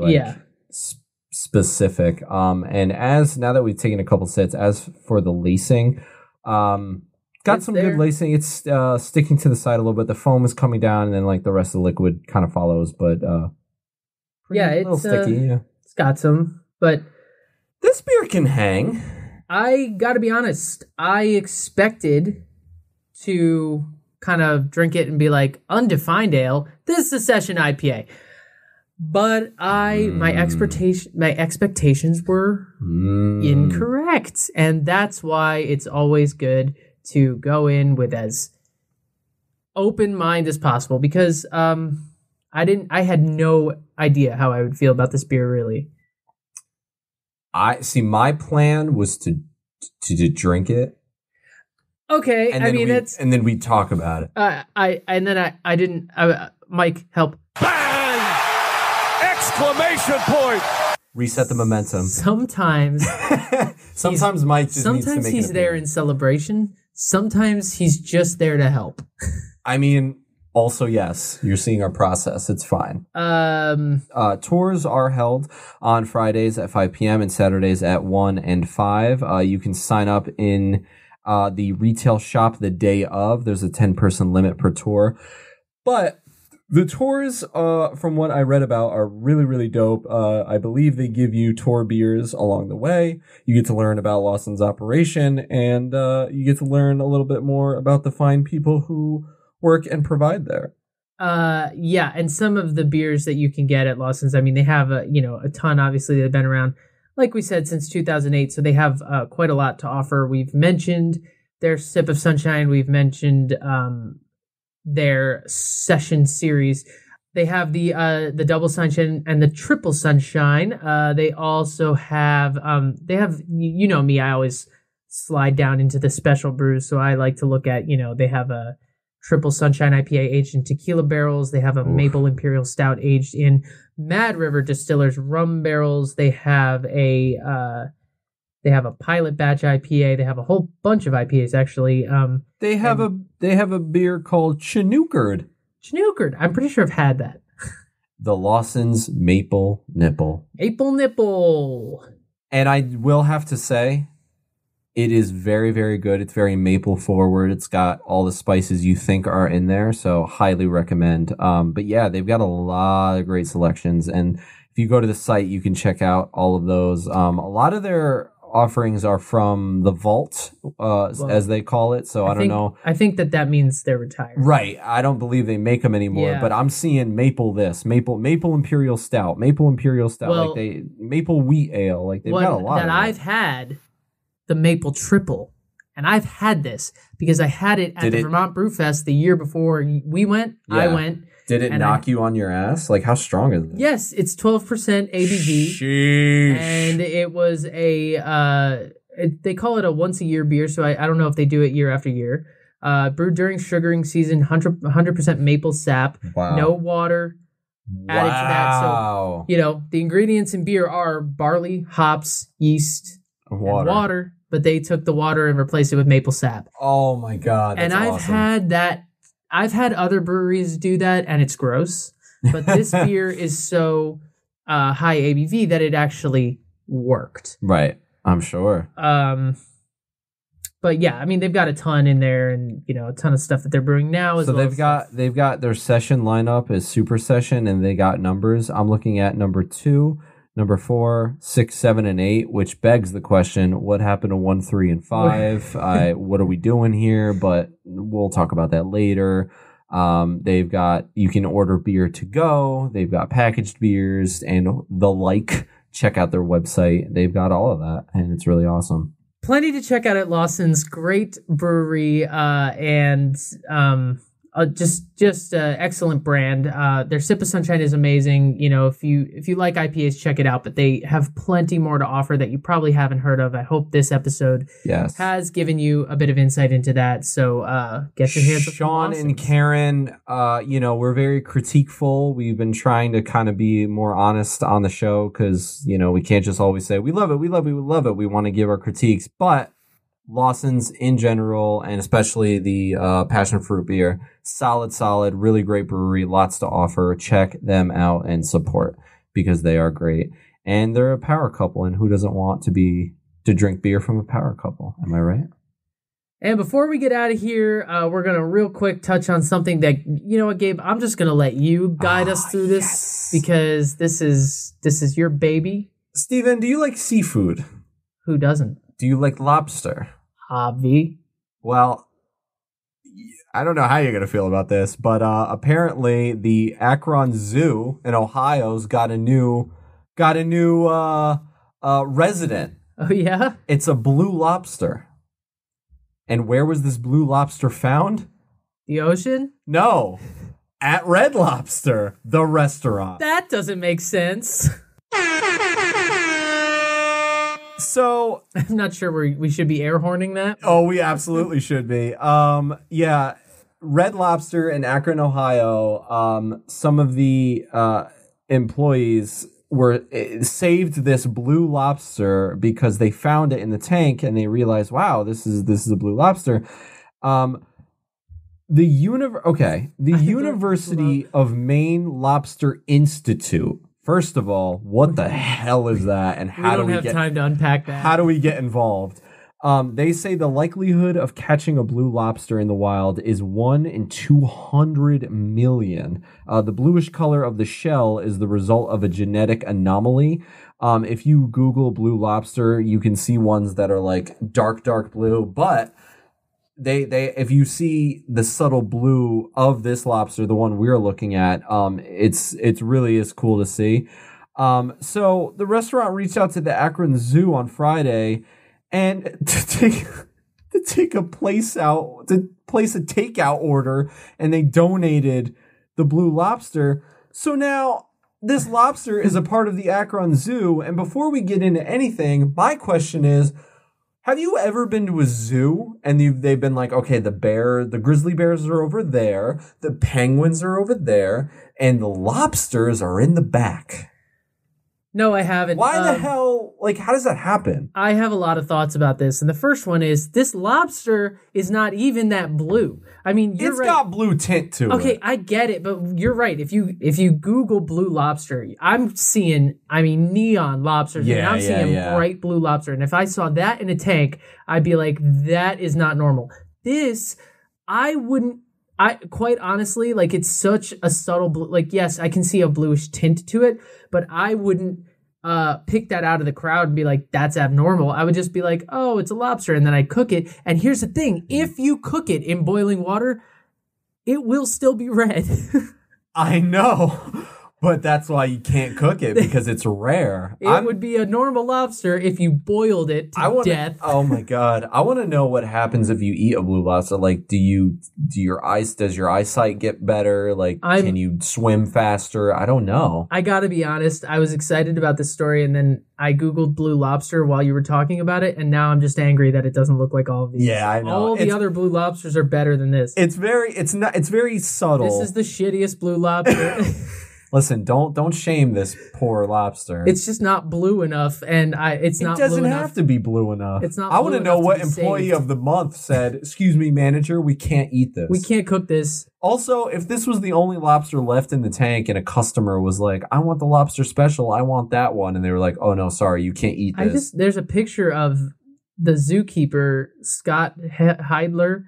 specific. And now that we've taken a couple sips, as for the lacing, got some good lacing. It's sticking to the side a little bit. The foam is coming down, and then like the rest of the liquid kind of follows. But it's a little sticky. Yeah, it's got some. But this beer can hang. I got to be honest. I expected to kind of drink it and be like, undefined ale. This is a session IPA. But my expectations were incorrect, and that's why it's always good to go in with as open mind as possible, because I had no idea how I would feel about this beer, really. My plan was to drink it. Okay, and then we talk about it. I didn't. Mike, help! Bang! Exclamation point! Reset the momentum. Sometimes Mike just needs to make he's there in celebration. Sometimes he's just there to help. I mean, also, yes, you're seeing our process. It's fine. Tours are held on Fridays at 5 p.m. and Saturdays at 1 and 5. You can sign up in the retail shop the day of. There's a 10-person limit per tour. But the tours, from what I read about, are really, really dope. I believe they give you tour beers along the way. You get to learn about Lawson's operation, and you get to learn a little bit more about the fine people who work and provide there. Yeah, and some of the beers that you can get at Lawson's, I mean, they have a ton. Obviously, they've been around, like we said, since 2008, so they have quite a lot to offer. We've mentioned their Sip of Sunshine. We've mentioned their Session series. They have the Double Sunshine and the Triple Sunshine. They also have you know me, I always slide down into the special brews, so I like to look at, they have a Triple Sunshine IPA aged in tequila barrels. They have a Maple Imperial Stout aged in Mad River Distillers rum barrels. They have a Pilot Batch IPA. They have a whole bunch of IPAs actually. They have a beer called Chinookered. Chinookered. I'm pretty sure I've had that. The Lawson's Maple Nipple. Maple Nipple. And I will have to say, it is very, very good. It's very maple forward. It's got all the spices you think are in there, so highly recommend. But yeah, they've got a lot of great selections, and if you go to the site, you can check out all of those. A lot of their offerings are from the vault, as they call it. So I don't know. I think that means they're retired. Right. I don't believe they make them anymore. Yeah. But I'm seeing maple Imperial Stout, Well, like maple wheat ale. Like they've got a lot. That I've had the Maple Triple, and I've had this because I had it at the Vermont Brew Fest the year before we went. Yeah. I went. Did it knock you on your ass? Like, how strong is it? Yes, it's 12% ABV. Sheesh. And it was they call it a once-a-year beer, so I don't know if they do it year after year. Brewed during sugaring season, 100% maple sap, no water added to that. So, the ingredients in beer are barley, hops, yeast, and water, but they took the water and replaced it with maple sap. Oh, my God. That's I've awesome. had that. I've had other breweries do that, and it's gross. But this beer is so high ABV that it actually worked. Right, I'm sure. But yeah, I mean, they've got a ton in there, and a ton of stuff that they're brewing now. So they've got their session lineup is Super Session, and they got numbers. I'm looking at number 2. Number 4, 6, 7, and 8, which begs the question: what happened to 1, 3, and 5? What are we doing here? But we'll talk about that later. They've got, you can order beer to go. They've got packaged beers and the like. Check out their website. They've got all of that, and it's really awesome. Plenty to check out at Lawson's. Great brewery, and just excellent brand. Their Sip of Sunshine is amazing. If you like IPAs, check it out. But they have plenty more to offer that you probably haven't heard of. I hope this episode has given you a bit of insight into that. So get your hands on Sean and Karen. We're very critiqueful. We've been trying to kind of be more honest on the show because we can't just always say we love it, we love it, we love it. We want to give our critiques, but Lawson's in general, and especially the passion fruit beer, solid, really great brewery, lots to offer. Check them out and support because they are great, and they're a power couple. And who doesn't want to drink beer from a power couple? Am I right? And before we get out of here, we're gonna real quick touch on something that what, Gabe. I'm just gonna let you guide us through this because this is your baby. Steven, do you like seafood? Who doesn't? Do you like lobster? Hobby. Well, I don't know how you're going to feel about this, but apparently the Akron Zoo in Ohio's got a new resident. Oh, yeah? It's a Blue Lobster. And where was this Blue Lobster found? The ocean? No. At Red Lobster, the restaurant. That doesn't make sense. So I'm not sure we should be air horning that. Oh, we absolutely should be. Yeah, Red Lobster in Akron, Ohio. Some of the employees saved this Blue Lobster because they found it in the tank and they realized, wow, this is a Blue Lobster. The University of Maine Lobster Institute. First of all, what the hell is that, and how do we have time to unpack that? How do we get involved? They say the likelihood of catching a blue lobster in the wild is 1 in 200 million. The bluish color of the shell is the result of a genetic anomaly. If you Google blue lobster, you can see ones that are like dark blue, but they if you see the subtle blue of this lobster, the one we're looking at, it's really is cool to see. So the restaurant reached out to the Akron Zoo on Friday and to place a takeout order, and they donated the blue lobster. So now this lobster is a part of the Akron Zoo. And before we get into anything, my question is, have you ever been to a zoo and they've been like, okay, the grizzly bears are over there, the penguins are over there, and the lobsters are in the back? No, I haven't. Why the hell? Like, how does that happen? I have a lot of thoughts about this. And the first one is, this lobster is not even that blue. I mean, you're right. It's got blue tint to it. Okay, I get it, but you're right. If you Google blue lobster, I'm seeing, neon lobsters. Yeah, and I'm seeing bright blue lobster. And if I saw that in a tank, I'd be like, that is not normal. This, quite honestly, like, it's such a subtle blue. Like, yes, I can see a bluish tint to it, but I wouldn't pick that out of the crowd and be like, that's abnormal. I would just be like, oh, it's a lobster, and then I cook it. And here's the thing: if you cook it in boiling water, it will still be red. I know. But that's why you can't cook it, because it's rare. It would be a normal lobster if you boiled it to death. Oh my God. I want to know what happens if you eat a blue lobster. Like, does your eyesight get better? Like, can you swim faster? I don't know. I gotta be honest. I was excited about this story, and then I Googled blue lobster while you were talking about it, and now I'm just angry that it doesn't look like all of these. Yeah, I know. All the other blue lobsters are better than this. It's very subtle. This is the shittiest blue lobster. Listen, don't shame this poor lobster. It's just not blue enough, and it's not blue enough. It doesn't have to be blue enough. It's not. I want to know what employee of the month said, "Excuse me, manager, we can't eat this. We can't cook this." Also, if this was the only lobster left in the tank and a customer was like, "I want the lobster special, I want that one," and they were like, "Oh no, sorry, you can't eat this." There's a picture of the zookeeper, Scott Heidler,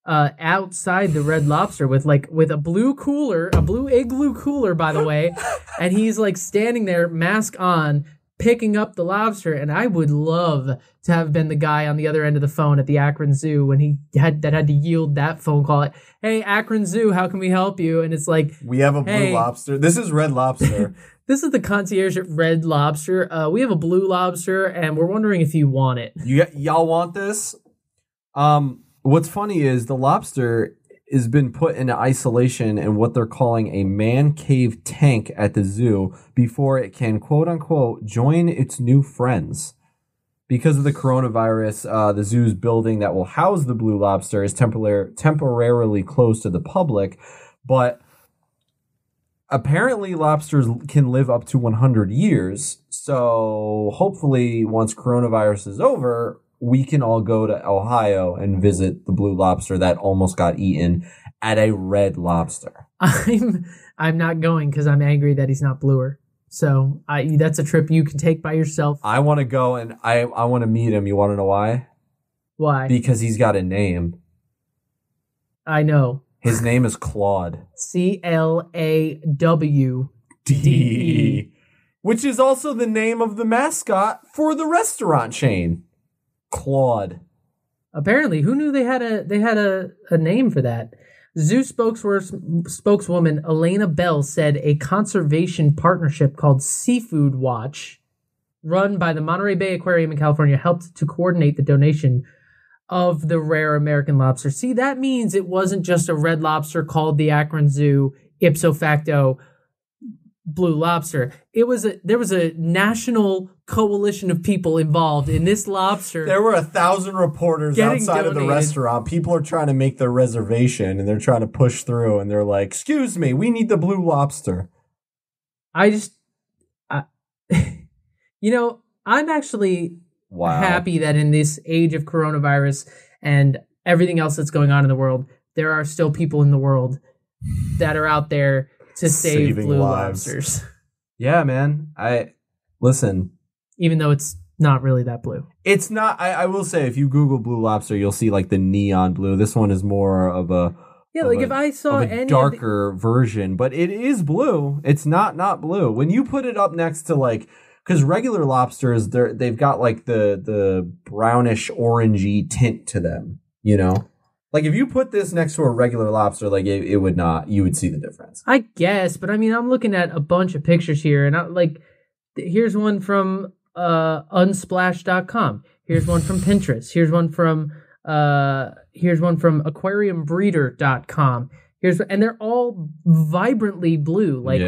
outside the Red Lobster with a blue cooler, a blue igloo cooler, by the way, and he's like standing there, mask on, picking up the lobster. And I would love to have been the guy on the other end of the phone at the Akron Zoo when he had to yield that phone call. Like, hey, Akron Zoo, how can we help you? And it's like, we have a blue lobster. This is Red Lobster. This is the concierge at Red Lobster. We have a blue lobster, and we're wondering if you want it. Y'all want this? What's funny is the lobster has been put into isolation in what they're calling a man cave tank at the zoo before it can, quote unquote, join its new friends. Because of the coronavirus, the zoo's building that will house the blue lobster is temporarily closed to the public, but apparently lobsters can live up to 100 years. So hopefully once coronavirus is over, we can all go to Ohio and visit the blue lobster that almost got eaten at a Red Lobster. I'm not going because I'm angry that he's not bluer. So that's a trip you can take by yourself. I want to go and I want to meet him. You want to know why? Why? Because he's got a name. I know. His name is Clawde. Clawde. Which is also the name of the mascot for the restaurant chain. Clawde. Apparently, who knew they had a name for that? Zoo spokeswoman Elena Bell said a conservation partnership called Seafood Watch, run by the Monterey Bay Aquarium in California, helped to coordinate the donation of the rare American lobster. See, that means it wasn't just a red lobster called the Akron Zoo ipso facto blue lobster. There was a national coalition of people involved in this lobster. There were 1,000 reporters outside of the restaurant. People are trying to make their reservation and they're trying to push through and they're like, "Excuse me, we need the blue lobster." I'm actually happy that in this age of coronavirus and everything else that's going on in the world, there are still people in the world that are out there to save blue lobsters. Yeah, man. Listen. Even though it's not really that blue. It's not. I will say, if you Google Blue Lobster, you'll see like the neon blue. This one is more of a if I saw any darker version, but it is blue. It's not blue. When you put it up next to like, because regular lobsters, they've got like the brownish orangey tint to them. You know, like if you put this next to a regular lobster, like it would not. You would see the difference. I guess, but I mean, I'm looking at a bunch of pictures here, and here's one from unsplash.com. Here's one from Pinterest. Here's one from aquariumbreeder.com. And they're all vibrantly blue, like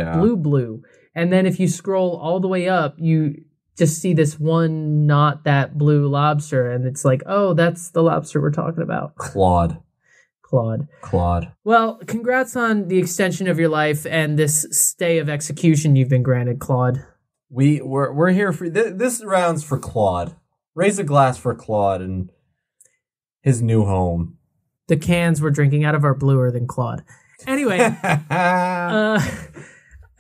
blue. And then if you scroll all the way up, you just see this one not that blue lobster, and it's like, oh, that's the lobster we're talking about. Clawde. Well, congrats on the extension of your life and this stay of execution you've been granted, Clawde. We're here for this round's for Clawde. Raise a glass for Clawde and his new home. The cans we're drinking out of are bluer than Clawde. Anyway,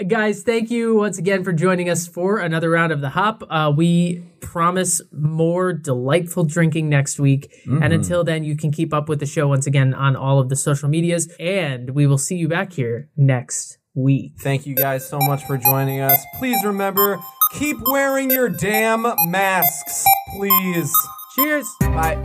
guys, thank you once again for joining us for another round of the Hop. We promise more delightful drinking next week. Mm-hmm. And until then, you can keep up with the show once again on all of the social medias, and we will see you back here next week. Thank you guys so much for joining us. Please remember, keep wearing your damn masks, please. Cheers. Bye.